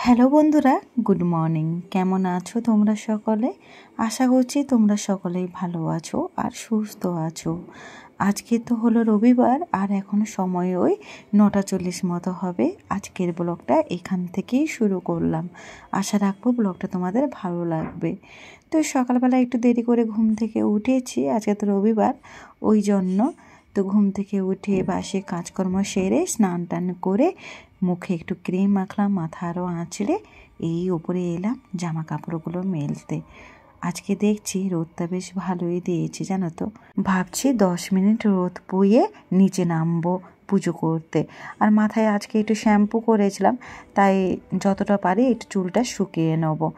Hello বন্ধুরা, good morning. কেমন আছো তোমরা সকলে? আশা করছি তোমরা সকলেই ভালো আছো আর সুস্থ আছো। আজকে তো হলো রবিবার আর এখন সময় ওই 9:40 মতো হবে। আজকের ব্লগটা এখান থেকেই শুরু করলাম। আশা রাখবো ব্লগটা তোমাদের ভালো লাগবে। তো সকালবেলা একটু দেরি করে ঘুম থেকে উঠেছি, আজকে তো রবিবার ওই জন্য। তো ঘুম থেকে উঠে বাসে কাজকর্ম সেরে স্নান টান করে মুখে একটু ক্রিম মাখলাম, মাথা আরও আঁচড়ে এই উপরে এলাম জামা কাপড়গুলো মেলতে। আজকে দেখছি রোদটা বেশ ভালোই দিয়েছে, জানো তো। ভাবছি 10 মিনিট রোদ পুয়ে নিচে নামবো পুজো করতে। আর মাথায় আজকে একটু শ্যাম্পু করেছিলাম, তাই যতটা পারি একটু চুলটা শুকিয়ে নেবো।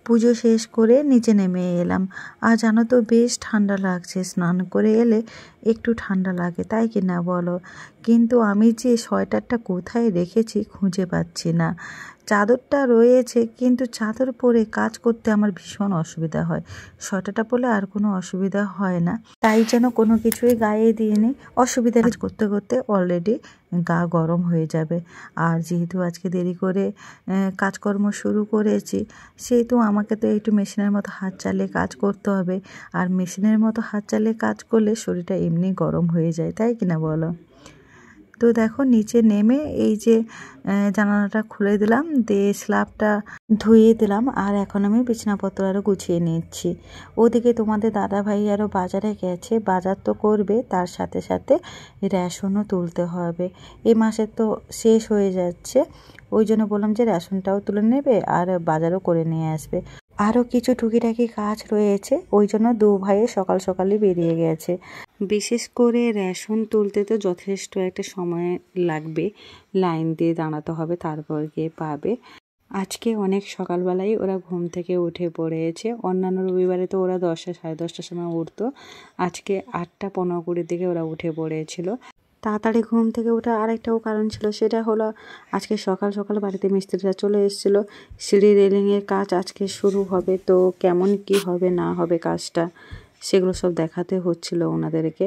পুজো শেষ করে নিচে নেমে এলাম। আর জানো তো বেশ ঠান্ডা লাগছে, স্নান করে এলে একটু ঠান্ডা লাগে, তাই কি না বলো? কিন্তু আমি যে সোয়েটারটা কোথায় রেখেছি খুঁজে পাচ্ছি না। চাদরটা রয়েছে, কিন্তু চাদর পরে কাজ করতে আমার ভীষণ অসুবিধা হয়। সোয়েটারটা পরলে আর কোনো অসুবিধা হয় না, তাই যেন কোনো কিছুই গায়ে দিয়ে নিই। অসুবিধা করতে করতে অলরেডি গা গরম হয়ে যাবে। আর যেহেতু আজকে দেরি করে কাজকর্ম শুরু করেছি, সেহেতু আমাকে তো একটু মেশিনের মতো হাত চালিয়ে কাজ করতে হবে। আর মেশিনের মতো হাত চালিয়ে কাজ করলে শরীরটা এমনি গরম হয়ে যায়, তাই কিনা বলো? তো দেখো নিচে নেমে এই যে জানালাটা খুলে দিলাম, দিয়ে স্ল্যাবটা ধুয়ে দিলাম। আর এখন আমি বিছানাপত্র আরও গুছিয়ে নিচ্ছি। ওদিকে তোমাদের দাদা ভাই আরও বাজারে গেছে, বাজার তো করবে, তার সাথে সাথে রেশনও তুলতে হবে। এ মাসে তো শেষ হয়ে যাচ্ছে, ওই জন্য বললাম যে রেশনটাও তুলে নেবে আর বাজারও করে নিয়ে আসবে। আরও কিছু টুকিটাকি কাজ রয়েছে, ওই জন্য দু ভাইয়ে সকাল সকালই বেরিয়ে গেছে। বিশেষ করে রেশন তুলতে তো যথেষ্ট একটা সময় লাগবে, লাইন দিয়ে দাঁড়াতে হবে, তারপর গিয়ে পাবে। আজকে অনেক সকালবেলাই ওরা ঘুম থেকে উঠে পড়েছে। অন্যান্য রবিবারে তো ওরা 10টা সাড়ে 10টার সময় উঠতো, আজকে 8:15-20 দিকে ওরা উঠে পড়েছিল। তাড়াতাড়ি ঘুম থেকে ওঠার আরেকটাও কারণ ছিল, সেটা হলো আজকে সকাল সকাল বাড়িতে মিস্ত্রিরা চলে এসেছিলো। সিঁড়ি রেলিংয়ের কাজ আজকে শুরু হবে, তো কেমন কি হবে না হবে কাজটা সেগুলো সব দেখাতে হচ্ছিল ওনাদেরকে।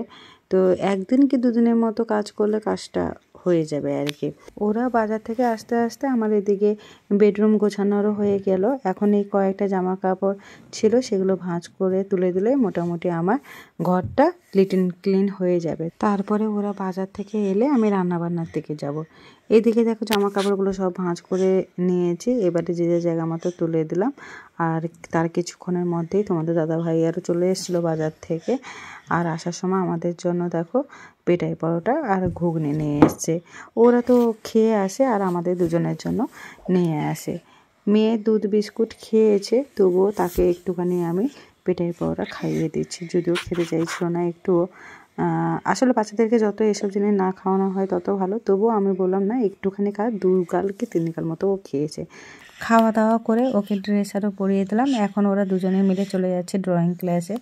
তো একদিন কি দুদিনের মতো কাজ করলে কাজটা হয়ে যাবে আর কি। ওরা বাজার থেকে আসতে আসতে আমার এদিকে বেডরুম গোছানোরও হয়ে গেল। এখন এই কয়েকটা জামা কাপড় ছিল, সেগুলো ভাঁজ করে তুলে দিলে মোটামুটি আমার ঘরটা ক্লিন হয়ে যাবে। তারপরে ওরা বাজার থেকে এলে আমি রান্নাবান্নার দিকে যাব। এদিকে দেখো জামা কাপড়গুলো সব ভাঁজ করে নিয়েছি, এবারে যে যে জায়গা মতো তুলে দিলাম। আর তার কিছুক্ষণের মধ্যেই তোমাদের দাদা ভাই আরও চলে এসেছিলো বাজার থেকে। আর আসার সময় আমাদের জন্য দেখো পেটাই পরোটা আর ঘুগনি নিয়ে এসছে। ওরা তো খেয়ে আসে আর আমাদের দুজনের জন্য নিয়ে আসে। মেয়ে দুধ বিস্কুট খেয়েছে, তবুও তাকে একটুখানি আমি পেটাই পরোটা খাইয়ে দিচ্ছি, যদিও খেতে চাইছিল না একটুও। আসলে বাচ্চাদেরকে যত এসব জিনিস না খাওয়ানো হয় তত ভালো, তবুও আমি বললাম না একটুখানি খা। 2 গাল কি 3 গাল মতো ও খেয়েছে। খাওয়া দাওয়া করে ওকে ড্রেস আরও পরিয়ে দিলাম। এখন ওরা দুজনে মিলে চলে যাচ্ছে ড্রয়িং ক্লাসে।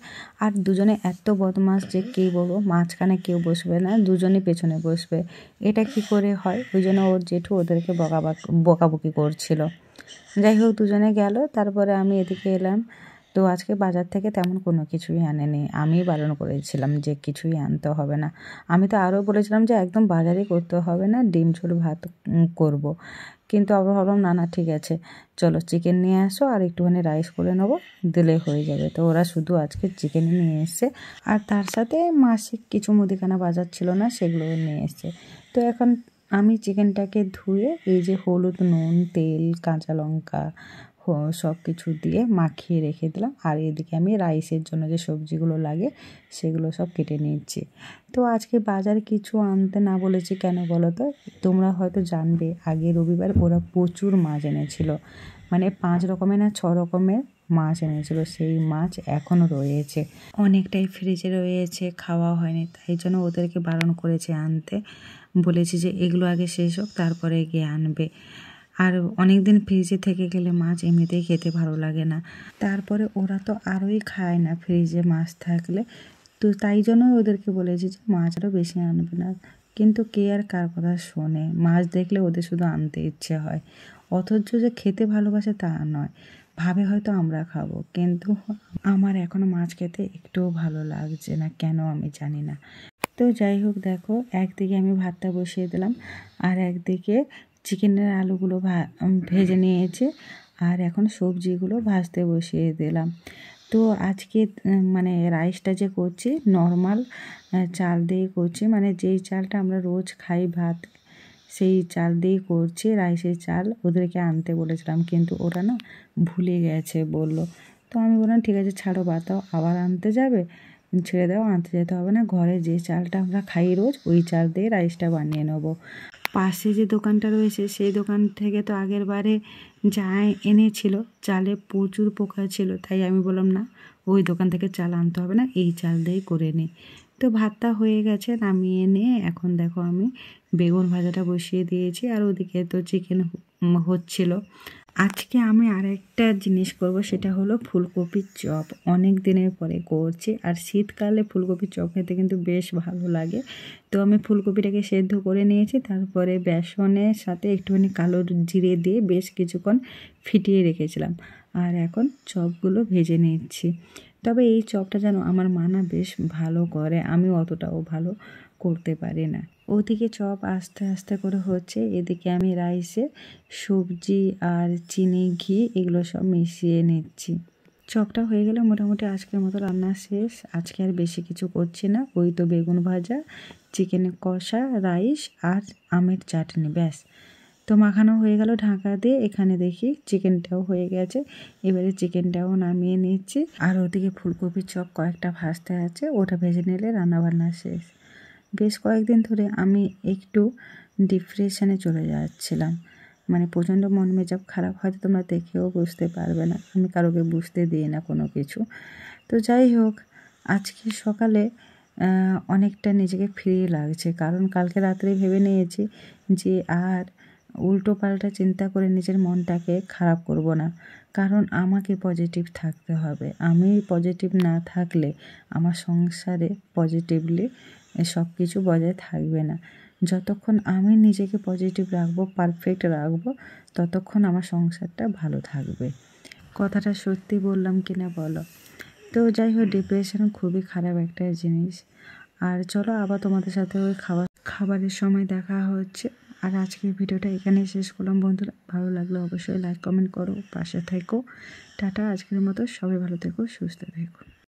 আর দুজনে এত বদমাস যে কী বলবো, মাঝখানে কেউ বসবে না, দুজনই পেছনে বসবে। এটা কি করে হয়? ওই জন্য ওর জেঠু ওদেরকে বকাবকি করছিল। যাই হোক দুজনে গেল, তারপরে আমি এদিকে এলাম। তো আজকে বাজার থেকে তেমন কোনো কিছুই আনেনি, আমি বারণ করেছিলাম যে কিছুই আনতে হবে না। আমি তো আরও বলেছিলাম যে একদম বাজারই করতে হবে না, ডিম ঝোল ভাত করব। কিন্তু আবার ভাবলাম না ঠিক আছে, চলো চিকেন নিয়ে আসো আর একটুখানি রাইস করে নেবো, দিলে হয়ে যাবে। তো ওরা শুধু আজকে চিকেনই নিয়ে এসছে, আর তার সাথে মাসিক কিছু মুদিখানা বাজার ছিল না, সেগুলো নিয়ে এসছে। তো এখন আমি চিকেনটাকে ধুয়ে এই যে হলুদ, নুন, তেল, কাঁচা লঙ্কা সব কিছু দিয়ে মাখিয়ে রেখে দিলাম। আর এদিকে আমি রাইসের জন্য যে সবজিগুলো লাগে সেগুলো সব কেটে নিচ্ছি। তো আজকে বাজার কিছু আনতে না বলেছি কেন বলো তো? তোমরা হয়তো জানবে, আগে রবিবার ওরা প্রচুর মাছ এনেছিল, মানে 5 রকমের না 6 রকমের মাছ এনেছিল। সেই মাছ এখনও রয়েছে, অনেকটাই ফ্রিজে রয়েছে, খাওয়া হয়নি, তাই জন্য ওদেরকে বারণ করেছে আনতে। বলেছি যে এগুলো আগে শেষ হোক, তারপরে গিয়ে আনবে। আর অনেক দিন ফ্রিজে থেকে গেলে মাছ এমনিতেই খেতে ভালো লাগে না। তারপরে ওরা তো আরোই খায় না ফ্রিজে মাছ থাকলে, তো তাই জন্য ওদেরকে বলেছি যে মাছ আরও বেশি আনবে না। কিন্তু কে আর কার কথা শোনে, মাছ দেখলে ওদের শুধু আনতে ইচ্ছে হয়। অথচ যে খেতে ভালোবাসে তা নয়, ভাবে হয়তো আমরা খাবো, কিন্তু আমার এখনও মাছ খেতে একটুও ভালো লাগছে না, কেন আমি জানি না। তো যাই হোক, দেখো একদিকে আমি ভাতটা বসিয়ে দিলাম, আর একদিকে চিকেনের আলুগুলো ভেজে নিয়েছে, আর এখন সবজিগুলো ভাজতে বসিয়ে দিলাম। তো আজকে মানে রাইসটা যে করছি নর্মাল চাল দিয়ে করছি, মানে যেই চালটা আমরা রোজ খাই ভাত, সেই চাল দিয়েই করছি। রাইসের চাল ওদেরকে আনতে বলেছিলাম, কিন্তু ওরা না ভুলে গেছে বলল। তো আমি বললাম ঠিক আছে ছাড়ো, বাদ দাও, আবার আনতে যাবে, ছেড়ে দাও, আনতে যেতে হবে না, ঘরে যে চালটা আমরা খাই রোজ ওই চাল দিয়ে রাইসটা বানিয়ে নেবো। পাশে যে দোকানটা রয়েছে সেই দোকান থেকে তো আগের বারে যা এনেছিল চালে প্রচুর পোকা ছিল, তাই আমি বললাম না, ওই দোকান থেকে চাল আনতে হবে না, এই চাল দিয়েই করে নিই। তো ভাতটা হয়ে গেছে, নামিয়ে নিয়ে এখন দেখো আমি বেগুন ভাজাটা বসিয়ে দিয়েছি, আর ওদিকে তো চিকেন হচ্ছিল। আজকে আমি আরেকটা জিনিস করব, সেটা হলো ফুলকপির চপ। অনেক দিনের পরে করছি, আর শীতকালে ফুলকপির চপ খেতে কিন্তু বেশ ভালো লাগে। তো আমি ফুলকপিটাকে সেদ্ধ করে নিয়েছি, তারপরে বেসনের সাথে একটুখানি কালো জিরে দিয়ে বেশ কিছুক্ষণ ফিটিয়ে রেখেছিলাম, আর এখন চপগুলো ভেজে নিচ্ছি। তবে এই চপটা যেন আমার মা না বেশ ভালো করে, আমি অতটাও ভালো করতে পারি না। ওদিকে চপ আস্তে আস্তে করে হচ্ছে, এদিকে আমি রাইসে সবজি আর চিনি ঘি এগুলো সব মিশিয়ে নিচ্ছি। চপটা হয়ে গেলে মোটামুটি আজকের মতো রান্না শেষ। আজকে আর বেশি কিছু করছি না, ওই তো বেগুন ভাজা, চিকেনের কষা, রাইস আর আমের চাটনি, ব্যাস। তো মাখানো হয়ে গেল ঢাকা দিয়ে। এখানে দেখি চিকেনটাও হয়ে গেছে, এবারে চিকেনটাও নামিয়ে নিচ্ছি, আর ওদিকে ফুলকপির চপ কয়েকটা ভাজতে আছে, ওটা ভেজে নিলে রান্নাবান্না শেষ। বেশ কয়েকদিন ধরে আমি একটু ডিপ্রেশনে চলে যাচ্ছিলাম, মানে প্রচণ্ড মন মেজাজ খারাপ, হয়তো তোমরা দেখেও বুঝতে পারবে না, আমি কারোকে বুঝতে দিই না কোনো কিছু। তো যাই হোক, আজকে সকালে অনেকটা নিজেকে ফ্রি লাগছে, কারণ কালকে রাত্রে ভেবে নিয়েছি যে আর উল্টো পাল্টা চিন্তা করে নিজের মনটাকে খারাপ করব না, কারণ আমাকে পজিটিভ থাকতে হবে। আমি পজিটিভ না থাকলে আমার সংসারে পজিটিভলি সব কিছু বজায় থাকবে না। যতক্ষণ আমি নিজেকে পজিটিভ রাখবো, পারফেক্ট রাখবো, ততক্ষণ আমার সংসারটা ভালো থাকবে। কথাটা সত্যি বললাম কি না বলো? তো যাই হোক, ডিপ্রেশন খুবই খারাপ একটা জিনিস। আর চলো আবার তোমাদের সাথে ওই খাবারের সময় দেখা হচ্ছে। আর আজকের ভিডিওটা এখানেই শেষ করলাম বন্ধুরা। ভালো লাগলে অবশ্যই লাইক কমেন্ট করো, পাশে থেকো। টাটা, আজকের মতো সবাই ভালো থেকো, সুস্থ থেকো।